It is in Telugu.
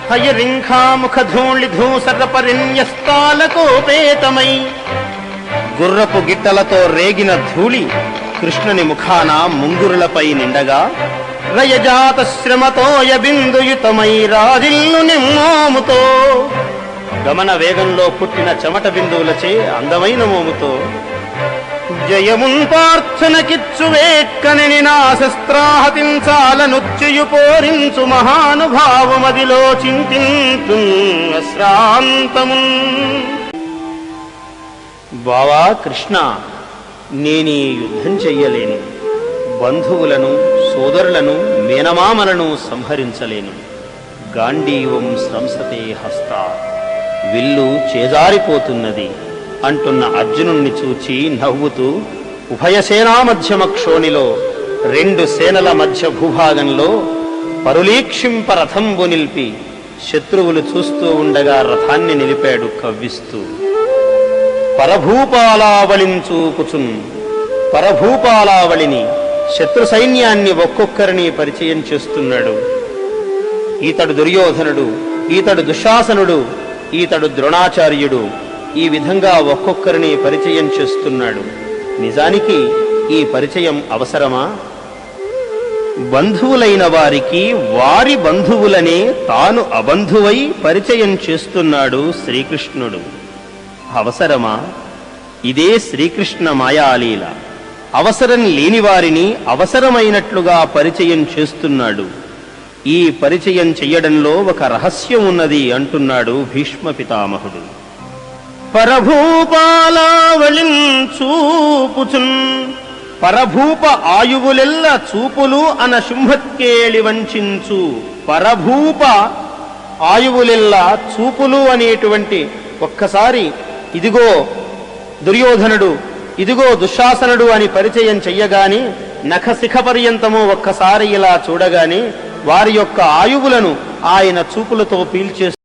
హయరింఖాముఖధూళిధూసర్పరిన్యస్తాలకోపేతమై గుర్రపు గిట్టలతో రేగిన ధూళి కృష్ణుని ముఖాన ముంగురులపై నిండగా రయజాత శ్రమతోయ బిందుయుతమై రాజిల్లు నిమ్మోముతో గమన వేగంలో పుట్టిన చెమట బిందువులచే అందమైన మోముతో జయమున్ పార్థనకిచ్చు వేట్కని నా శస్త్రాహతించాలనుచ్చుయు పోరించు మహానుభావమదిలో చింతింతు అశ్రాంతము. బావా కృష్ణ, నేనీ యుద్ధం చెయ్యలేను, బంధువులను సోదరులను మేనమామలను సంహరించలేను. గాంధీవం స్రంసతే హస్త, విల్లు చేజారిపోతున్నది అంటున్న అర్జునుణ్ణి చూచి నవ్వుతూ ఉభయసేనా మధ్యమ క్షోణిలో రెండు సేనల మధ్య భూభాగంలో పరులీక్షింప రథంబు నిలిపి శత్రువులు చూస్తూ ఉండగా రథాన్ని నిలిపాడు కవ్విస్తూ. పరభూపాలావళిని చూపుచున్, పరభూపాలావళిని శత్రు సైన్యాన్ని ఒక్కొక్కరిని పరిచయం చేస్తున్నాడు. ఈతడు దుర్యోధనుడు, ఈతడు దుశ్శాసనుడు, ఈతడు ద్రోణాచార్యుడు, ఈ విధంగా ఒక్కొక్కరిని పరిచయం చేస్తున్నాడు. నిజానికి ఈ పరిచయం అవసరమా? బంధువులైన వారికి వారి బంధువులనే తాను అబంధువై పరిచయం చేస్తున్నాడు శ్రీకృష్ణుడు. అవసరమా? ఇదే శ్రీకృష్ణ మాయాలీల. అవసరం లేని వారిని అవసరమైనట్లుగా పరిచయం చేస్తున్నాడు. ఈ పరిచయం చెయ్యడంలో ఒక రహస్యం ఉన్నది అంటున్నాడు భీష్మ పితామహుడు. పరభూపాలావళిం చూపుచున్, పరభూప ఆయువులెల్ల చూపులు అన శుంభత్కేళి వంచించు. పరభూప ఆయువులెల్ల చూపులు అనేటువంటి ఒక్కసారి ఇదిగో దుర్యోధనుడు, ఇదిగో దుశ్శాసనుడు అని పరిచయం చెయ్యగానే నఖశిఖ పర్యంతము ఒక్కసారి ఇలా చూడగానే వారి యొక్క ఆయువులను ఆయన చూపులతో పీల్చేస్తూ